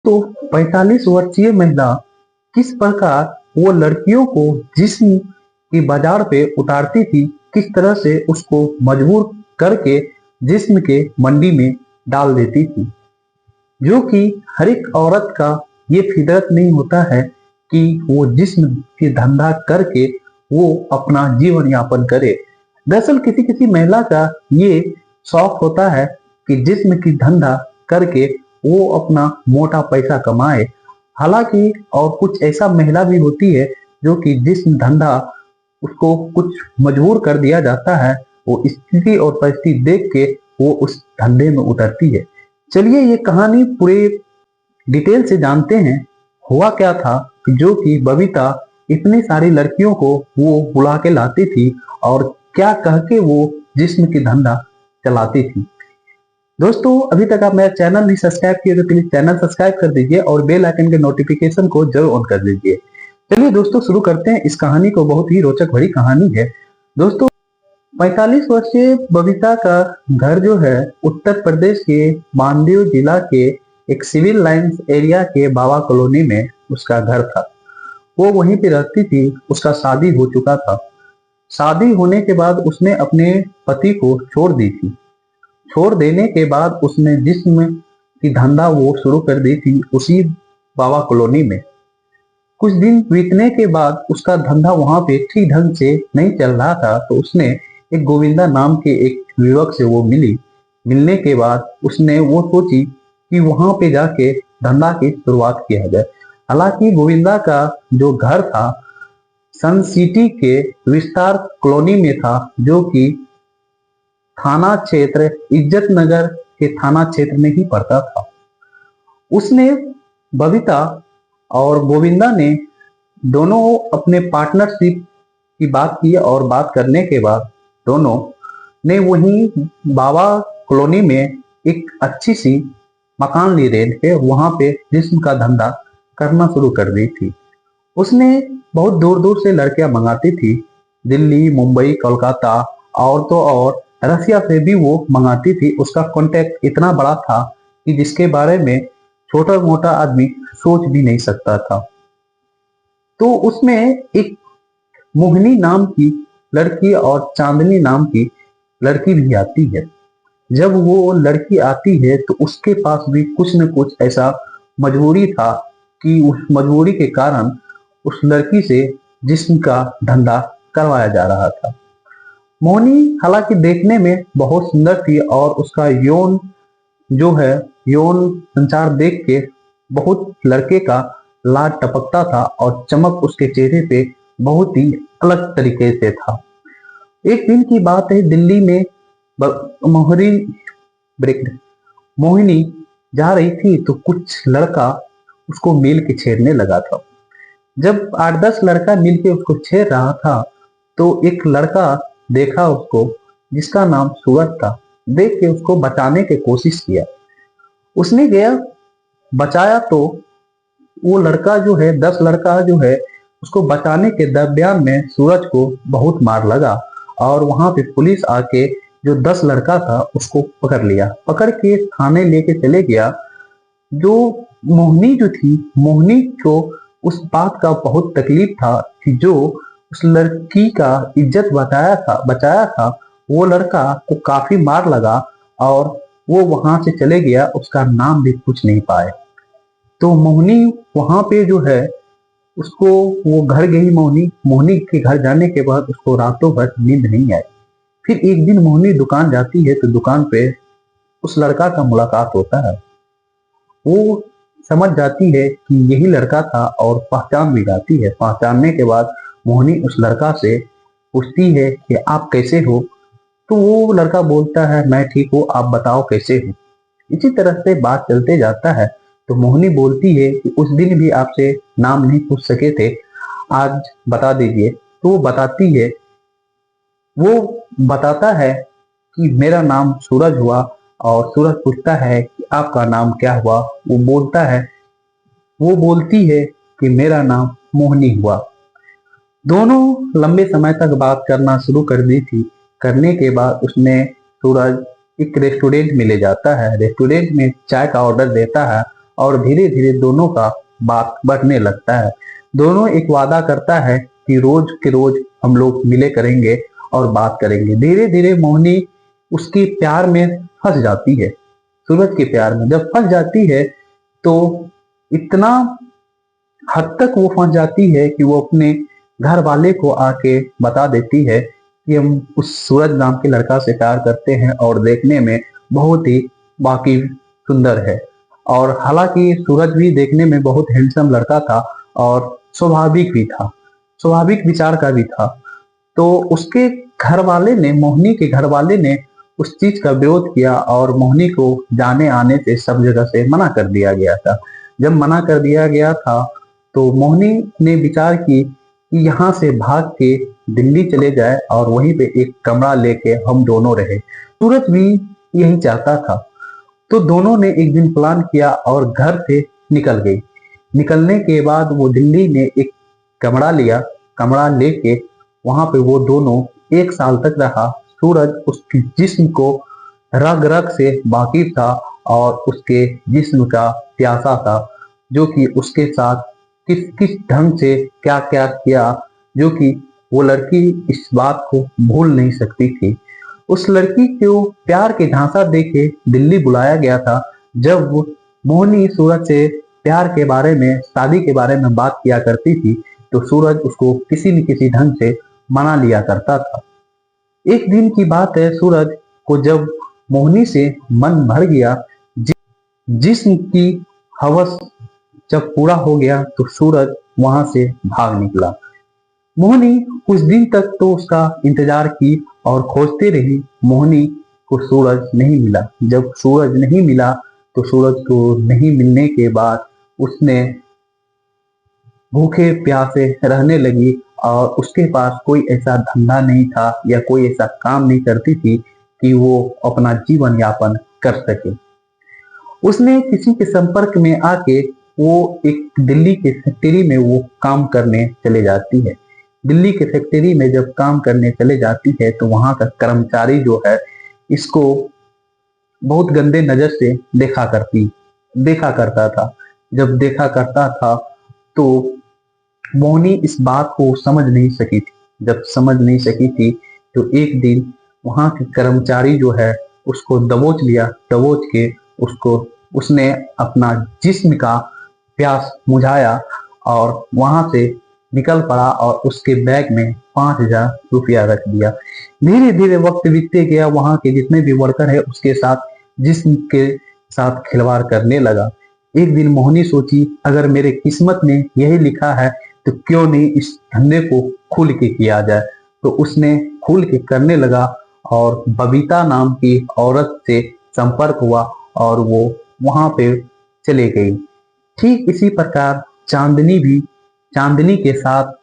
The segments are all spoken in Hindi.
तो 45 वर्षीय महिला किस प्रकार वो लड़कियों को जिस्म की बाजार पे उतारती थी, किस तरह से उसको मजबूर करके जिस्म के मंडी में डाल देती थी, जो कि हर एक औरत का ये फितरत नहीं होता है कि वो जिस्म की धंधा करके वो अपना जीवन यापन करे। दरअसल किसी किसी महिला का ये शौक होता है कि जिस्म की धंधा करके वो अपना मोटा पैसा कमाए। हालांकि और कुछ ऐसा महिला भी होती है जो कि जिस्म धंधा उसको कुछ मजबूर कर दिया जाता है, वो स्थिति और परिस्थिति देख के वो उस धंधे में उतरती है। चलिए ये कहानी पूरे डिटेल से जानते हैं। हुआ क्या था कि जो कि बबीता इतनी सारी लड़कियों को वो बुला के लाती थी और क्या कह के वो जिस्म की धंधा चलाती थी। दोस्तों अभी तक आप मेरा चैनल नहीं सब्सक्राइब किए तो प्लीज चैनल सब्सक्राइब कर दीजिए और बेल आइकन के नोटिफिकेशन को जरूर ऑन कर दीजिए। चलिए दोस्तों शुरू करते हैं इस कहानी को। बहुत ही रोचक भरी कहानी है दोस्तों। 45 वर्षीय बबीता का घर जो है उत्तर प्रदेश के मानदेव जिला के एक सिविल लाइंस एरिया के बाबा कॉलोनी में उसका घर था। वो वहीं पे रहती थी। उसका शादी हो चुका था। शादी होने के बाद उसने अपने पति को छोड़ दी थी। छोड़ देने के बाद उसने जिस्म की धंधा वो शुरू कर दी थी उसी बाबा कॉलोनी में। कुछ दिन बीतने के बाद उसका धंधा वहां पे ठीक ढंग से नहीं चल रहा था, तो उसने एक गोविंदा नाम के एक युवक से वो मिली। मिलने के बाद उसने वो सोची कि वहां पे जाके धंधा की शुरुआत किया जाए। हालांकि गोविंदा का जो घर था सन सिटी के विस्तार कॉलोनी में था, जो कि थाना क्षेत्र इज्जत नगर के थाना क्षेत्र में ही पड़ता था। उसने बबीता और गोविंदा ने दोनों अपने पार्टनरशिप की बात की और बात करने के बाद दोनों ने वहीं बाबा कॉलोनी में एक अच्छी सी मकान ली रेंट पे, वहां पे जिस्म का धंधा करना शुरू कर दी थी। उसने बहुत दूर दूर से लड़कियां मंगाती थी, दिल्ली, मुंबई, कोलकाता और तो और रसिया से भी वो मंगाती थी। उसका कॉन्टेक्ट इतना बड़ा था कि जिसके बारे में छोटा मोटा आदमी सोच भी नहीं सकता था। तो उसमें एक मोहिनी नाम की लड़की और चांदनी नाम की लड़की भी आती है। जब वो लड़की आती है तो उसके पास भी कुछ न कुछ ऐसा मजबूरी था कि उस मजबूरी के कारण उस लड़की से जिस्म का धंधा करवाया जा रहा था। मोहिनी हालांकि देखने में बहुत सुंदर थी और उसका यौन जो है यौन संचार देख के बहुत लड़के का लाड टपकता था और चमक उसके चेहरे पे बहुत ही अलग तरीके से था। एक दिन की बात है, दिल्ली में मोहरी ब्रेक मोहिनी जा रही थी तो कुछ लड़का उसको मिल के छेड़ने लगा था। जब 8-10 लड़का मिल के उसको छेड़ रहा था तो एक लड़का देखा उसको, जिसका नाम सूरज था। देख के उसको बचाने की कोशिश किया। उसने गया बचाया तो वो लड़का जो है 10 लड़का जो है उसको बचाने के दरमियान में सूरज को बहुत मार लगा और वहां पे पुलिस आके जो 10 लड़का था उसको पकड़ लिया। पकड़ के थाने लेके चले गया। जो मोहिनी जो थी, मोहिनी को उस बात का बहुत तकलीफ था कि जो उस लड़की का इज्जत बचाया था वो लड़का को काफी मार लगा और वो वहां से चले गया। उसका नाम भी पूछ नहीं पाए। तो मोहिनी वहां पे जो है उसको वो घर गई। मोहिनी मोहिनी के घर जाने के बाद उसको रातों भर नींद नहीं आई। फिर एक दिन मोहिनी दुकान जाती है तो दुकान पे उस लड़का का मुलाकात होता है। वो समझ जाती है कि यही लड़का था और पहचान भी जाती है। पहचानने के बाद मोहिनी उस लड़का से पूछती है कि आप कैसे हो। तो वो लड़का बोलता है मैं ठीक हूँ, आप बताओ कैसे हो। इसी तरह से बात चलते जाता है। तो मोहिनी बोलती है कि उस दिन भी आपसे नाम नहीं पूछ सके थे, आज बता दीजिए। तो वो बताता है कि मेरा नाम सूरज हुआ। और सूरज पूछता है कि आपका नाम क्या हुआ। वो बोलती है कि मेरा नाम मोहिनी हुआ। दोनों लंबे समय तक बात करना शुरू कर दी थी। करने के बाद उसने सूरज एक रेस्टोरेंट में ले जाता है। रेस्टोरेंट में चाय का ऑर्डर देता है और धीरे धीरे दोनों का बात बढ़ने लगता है। दोनों एक वादा करता है कि रोज के रोज हम लोग मिले करेंगे और बात करेंगे। धीरे धीरे मोहिनी उसके प्यार में फंस जाती है। सूरज के प्यार में जब फंस जाती है तो इतना हद तक वो फंस जाती है कि वो अपने घर वाले को आके बता देती है कि हम उस सूरज नाम के लड़का से प्यार करते हैं और देखने में बहुत ही बाकी सुंदर है। और हालांकि सूरज भी देखने में बहुत हैंडसम लड़का था और स्वाभाविक भी था, स्वाभाविक विचार का भी था। तो उसके घर वाले ने, मोहिनी के घर वाले ने उस चीज का विरोध किया और मोहिनी को जाने आने से सब जगह से मना कर दिया गया था। जब मना कर दिया गया था तो मोहिनी ने विचार की कि यहाँ से भाग के दिल्ली चले जाए और वहीं पे एक कमरा लेके हम दोनों रहे। सूरज भी यही चाहता था। तो दोनों ने एक दिन प्लान किया और घर से निकल गई। निकलने के बाद वो दिल्ली में एक कमरा लिया। कमरा लेके वहां पे वो दोनों 1 साल तक रहा। सूरज उसके जिस्म को रग रग से वाकिफ था और उसके जिस्म का प्यासा था, जो कि उसके साथ किस किस ढंग से क्या क्या किया, जो कि वो लड़की इस बात को भूल नहीं सकती थी। उस लड़की को प्यार के झांसा देके दिल्ली बुलाया गया था। जब मोहिनी सूरज से प्यार के बारे में, शादी के बारे में बात किया करती थी तो सूरज उसको किसी न किसी ढंग से मना लिया करता था। एक दिन की बात है, सूरज को जब मोहिनी से मन भर गया, जिस्म की हवस जब पूरा हो गया तो सूरज वहां से भाग निकला। मोहिनी कुछ दिन तक तो उसका इंतजार की और खोजते रही। मोहिनी को सूरज नहीं मिला। जब सूरज नहीं मिला तो सूरज को नहीं मिलने के बाद उसने भूखे प्यासे रहने लगी और उसके पास कोई ऐसा धंधा नहीं था या कोई ऐसा काम नहीं करती थी कि वो अपना जीवन यापन कर सके। उसने किसी के संपर्क में आके वो एक दिल्ली के फैक्ट्री में वो काम करने चले जाती है। दिल्ली के फैक्ट्री में जब काम करने चले जाती है तो वहां का कर्मचारी जो है इसको बहुत गंदे नजर से देखा करता था। जब देखा करता था तो मोहिनी इस बात को समझ नहीं सकी थी। जब समझ नहीं सकी थी तो एक दिन वहां के कर्मचारी जो है उसको दबोच लिया। दबोच के उसने अपना जिस्म का प्यास बुझाया और वहां से निकल पड़ा और उसके बैग में 5,000 रुपया रख दिया। धीरे धीरे वक्त बीतते गया। वहां के जितने भी वर्कर है उसके साथ जिस्म के साथ खिलवाड़ करने लगा। एक दिन मोहिनी सोची, अगर मेरे किस्मत में यही लिखा है तो क्यों नहीं इस धंधे को खुल के किया जाए। तो उसने खुल के करने लगा और बबीता नाम की औरत से संपर्क हुआ और वो वहां पे चले गई। ठीक इसी प्रकार चांदनी के साथ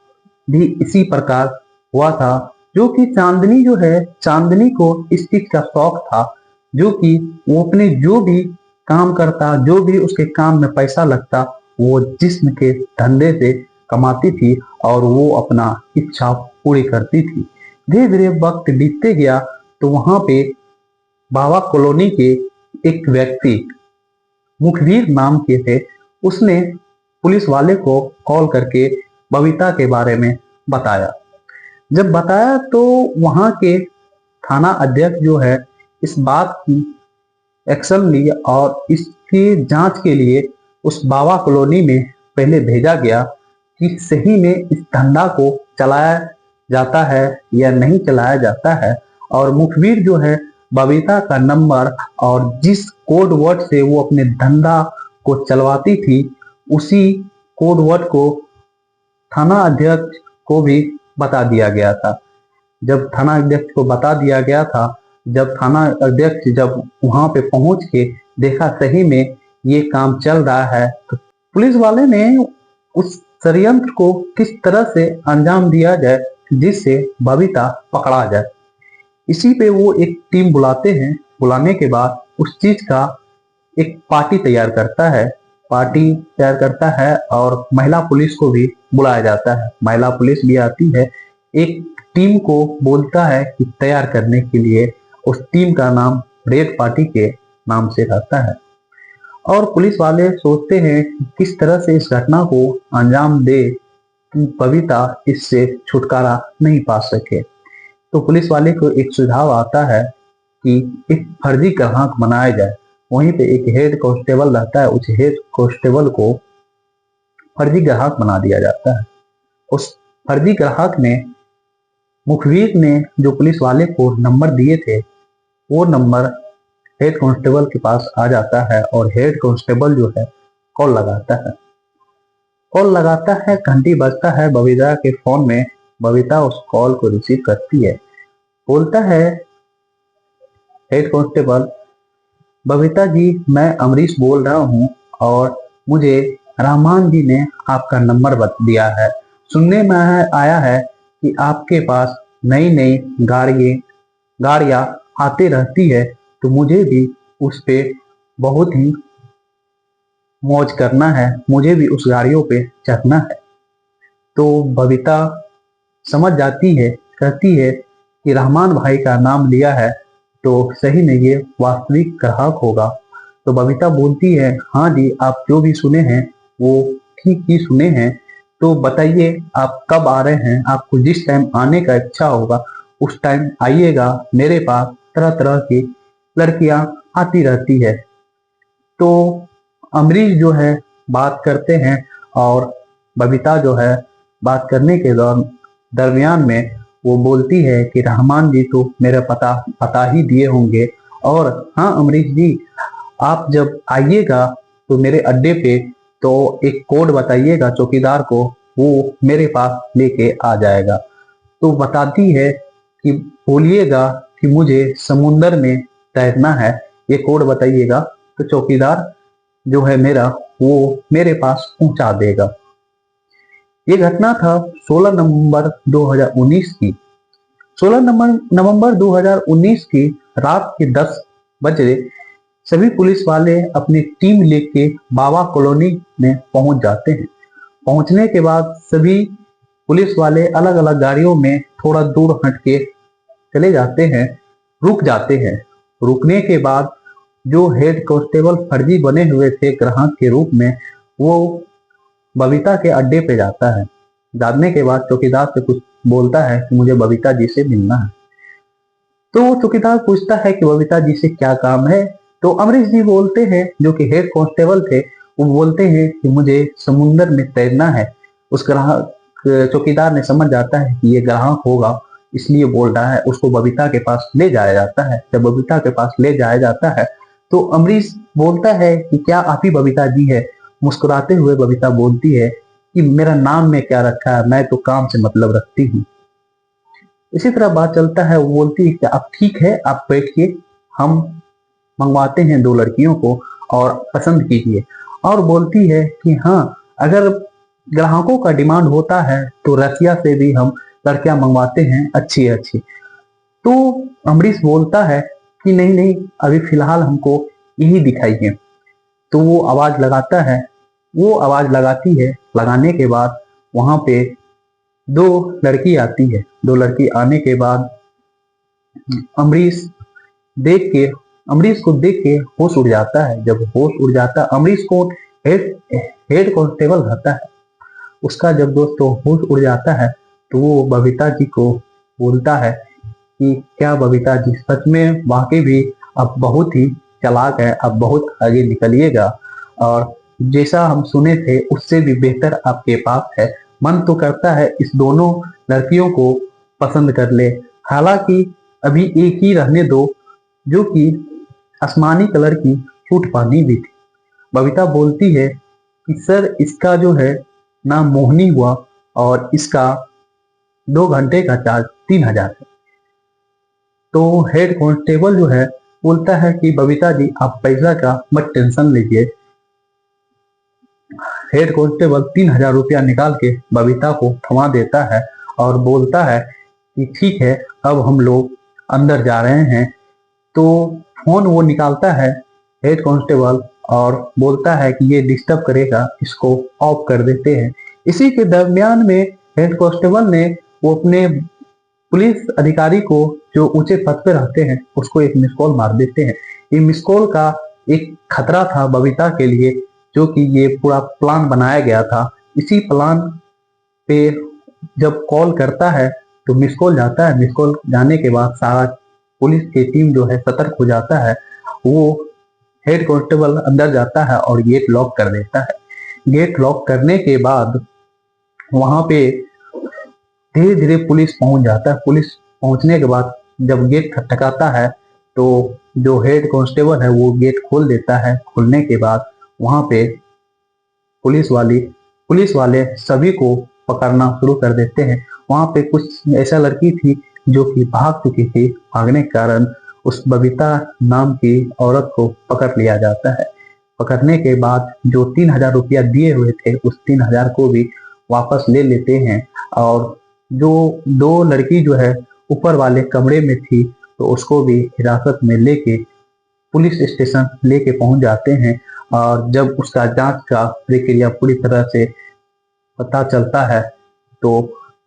भी इसी प्रकार हुआ था। जो कि चांदनी जो है, चांदनी को इस चीज का शौक था, जो कि वो अपने जो भी काम करता, जो भी उसके काम में पैसा लगता, वो जिस्म के धंधे से कमाती थी और वो अपना इच्छा पूरी करती थी। धीरे धीरे वक्त बीतते गया तो वहां पे बाबा कॉलोनी के एक व्यक्ति मुखबिर नाम के थे। उसने पुलिस वाले को कॉल करके बबीता के बारे में बताया। जब बताया तो वहां के थाना अध्यक्ष जो है इस बात की एक्शन ली और इसकी जांच के लिए उस बाबा कॉलोनी में पहले भेजा गया कि सही में इस धंधा को चलाया जाता है या नहीं चलाया जाता है। और मुखबिर जो है बबीता का नंबर और जिस कोड वर्ड से वो अपने धंधा को चलवाती थी उसी कोड वर्ड को थाना अध्यक्ष को भी बता दिया गया था। जब थाना अध्यक्ष को बता दिया गया था, जब थाना अध्यक्ष जब वहां पे पहुंच के देखा सही में ये काम चल रहा है, तो पुलिस वाले ने उस षड्यंत्र को किस तरह से अंजाम दिया जाए जिससे बबीता पकड़ा जाए। इसी पे वो एक टीम बुलाते हैं। बुलाने के बाद उस चीज का एक पार्टी तैयार करता है और महिला पुलिस को भी बुलाया जाता है। महिला पुलिस भी आती है, एक टीम को बोलता है कि तैयार करने के लिए। उस टीम का नाम रेड पार्टी के नाम से रहता है। और पुलिस वाले सोचते हैं कि किस तरह से इस घटना को अंजाम दे कि बबीता इससे छुटकारा नहीं पा सके। तो पुलिस वाले को एक सुझाव आता है कि एक फर्जी ग्राहक बनाया जाए। वहीं पे एक हेड कांस्टेबल रहता है, उस हेड कांस्टेबल को फर्जी ग्राहक बना दिया जाता है। उस फर्जी ग्राहक ने, मुखबिर ने जो पुलिस वाले को नंबर दिए थे, वो नंबर हेड कांस्टेबल के पास आ जाता है और हेड कांस्टेबल जो है कॉल लगाता है। कॉल लगाता है, घंटी बजता है बबीता के फोन में। बबीता उस कॉल को रिसीव करती है। बोलता है हेड कांस्टेबल, बबीता जी मैं अमरीश बोल रहा हूँ और मुझे रहमान जी ने आपका नंबर दिया है। सुनने में आया है कि आपके पास नई नई गाड़ियाँ आती रहती है, तो मुझे भी उस पे बहुत ही मौज करना है, मुझे भी उस गाड़ियों पे चढ़ना है। तो बबीता समझ जाती है, कहती है कि रहमान भाई का नाम लिया है तो सही में ये वास्तविक ग्राहक होगा। तो बबीता बोलती है, हाँ जी आप जो भी सुने हैं वो ठीक ही सुने हैं। तो बताइए आप कब आ रहे हैं, आपको जिस टाइम आने का इच्छा होगा उस टाइम आइएगा, मेरे पास तरह तरह की लड़कियां आती रहती है। तो अमरीश जो है बात करते हैं और बबीता जो है बात करने के दरमियान में वो बोलती है कि रहमान जी तो मेरा पता ही दिए होंगे, और हाँ अमरीश जी आप जब आइएगा तो मेरे अड्डे पे तो एक कोड बताइएगा चौकीदार को, वो मेरे पास लेके आ जाएगा। तो बताती है कि बोलिएगा कि मुझे समुंदर में तैरना है, ये कोड बताइएगा तो चौकीदार जो है मेरा वो मेरे पास पहुंचा देगा। ये घटना था 16 नवंबर 2019 की। 16 नवंबर 2019 की रात के 10 बजे सभी पुलिस वाले अपनी टीम लेके बाबा कॉलोनी में पहुंच जाते हैं। पहुंचने के बाद सभी पुलिस वाले अलग अलग गाड़ियों में थोड़ा दूर हट के चले जाते हैं, रुक जाते हैं। रुकने के बाद जो हेड कांस्टेबल फर्जी बने हुए थे ग्राहक के रूप में, वो बबीता के अड्डे पे जाता है। जाने के बाद चौकीदार से कुछ बोलता है कि मुझे बबीता जी से मिलना है। तो वो चौकीदार पूछता है कि बबीता जी से क्या काम है। तो अमरीश जी बोलते हैं, जो कि हेड कांस्टेबल थे, वो बोलते हैं कि मुझे समुंदर में तैरना है। उस ग्राहक चौकीदार ने समझ जाता है कि ये ग्राहक होगा, इसलिए बोल रहा है। उसको बबीता के पास ले जाया जाता है। जब बबीता के पास ले जाया जाता है तो अमरीश बोलता है कि क्या आप ही बबीता जी है। मुस्कुराते हुए बबीता बोलती है कि मेरा नाम में क्या रखा है, मैं तो काम से मतलब रखती हूँ। इसी तरह बात चलता है। वो बोलती है कि आप ठीक है, आप बैठिए, हम मंगवाते हैं 2 लड़कियों को और पसंद कीजिए। और बोलती है कि हाँ अगर ग्राहकों का डिमांड होता है तो रसिया से भी हम लड़कियां मंगवाते हैं अच्छी अच्छी। तो अमरीश बोलता है कि नहीं नहीं अभी फिलहाल हमको यही दिखाइए। तो वो आवाज लगाता है, वो आवाज लगाती है। लगाने के बाद वहां पे 2 लड़की आती है। 2 लड़की आने के बाद अमरीश देख के अमरीश को देख के होश उड़ जाता है। जब होश उड़ जाता है, अमरीश को हेड हेड कांस्टेबल रहता है, उसका जब दोस्तों होश उड़ जाता है तो वो बबीता जी को बोलता है कि क्या बबीता जी सच में वाकई भी अब बहुत ही चालाक है, अब बहुत आगे निकलिएगा और जैसा हम सुने थे उससे भी बेहतर आपके पास है। मन तो करता है इस दोनों लड़कियों को पसंद कर ले, हालांकि अभी एक ही रहने दो जो कि आसमानी कलर की सूट पहनी भी थी। बबीता बोलती है कि सर इसका जो है नाम मोहिनी हुआ और इसका 2 घंटे का चार्ज 3000 है। तो हेड कांस्टेबल जो है बोलता है कि बबीता जी आप पैसा का मत टेंशन लीजिए। हेड कांस्टेबल 3000 रुपया निकाल के बबीता को थमा देता है और बोलता है कि ठीक है अब हम लोग अंदर जा रहे हैं। तो फोन वो निकालता है हेड कांस्टेबल और बोलता है कि ये डिस्टर्ब करेगा, इसको ऑफ कर देते हैं। इसी के दरमियान में हेड कांस्टेबल ने वो अपने पुलिस अधिकारी को जो ऊंचे पद पे रहते हैं उसको एक मिस कॉल मार देते हैं। ये मिस कॉल का एक खतरा था बबीता के लिए, जो कि ये पूरा प्लान बनाया गया था। इसी प्लान पे जब कॉल करता है तो मिस कॉल जाता है। मिस कॉल जाने के बाद सारा पुलिस की टीम जो है सतर्क हो जाता है। वो हेड कांस्टेबल अंदर जाता है और गेट लॉक कर देता है। गेट लॉक करने के बाद वहां पे धीरे धीरे पुलिस पहुंच जाता है। पुलिस पहुंचने के बाद जब गेट खटखटाता है तो जो हेड कांस्टेबल है वो गेट खोल देता है। खोलने के बाद वहां पे पुलिस वाले सभी को पकड़ना शुरू कर देते हैं। वहां पे कुछ ऐसा लड़की थी जो कि भाग चुकी थी। भागने के कारण उस बबीता नाम की औरत को पकड़ लिया जाता है। पकड़ने के बाद जो 3,000 रुपया दिए हुए थे उस 3,000 को भी वापस ले लेते हैं। और जो दो लड़की जो है ऊपर वाले कमरे में थी तो उसको भी हिरासत में लेके पुलिस स्टेशन लेके पहुंच जाते हैं। और जब उसका जांच का प्रक्रिया पूरी तरह से पता चलता है तो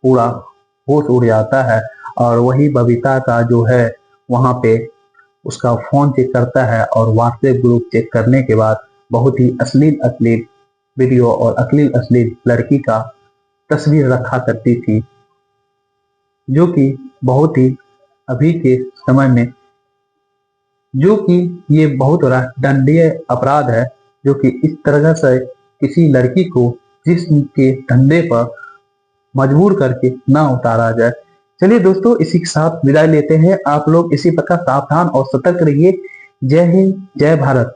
पूरा होश उड़ जाता है। और वही बबीता का जो है वहां पे उसका फोन चेक करता है और व्हाट्सएप ग्रुप चेक करने के बाद बहुत ही अश्लील अश्लील वीडियो और अश्लील अश्लील लड़की का तस्वीर रखा करती थी, जो कि बहुत ही अभी के समय में जो कि ये बहुत बड़ा दंडनीय अपराध है, जो कि इस तरह से किसी लड़की को जिस्म के धंधे पर मजबूर करके ना उतारा जाए। चलिए दोस्तों, इसी के साथ विदाई लेते हैं। आप लोग इसी प्रकार सावधान और सतर्क रहिए। जय हिंद, जय भारत।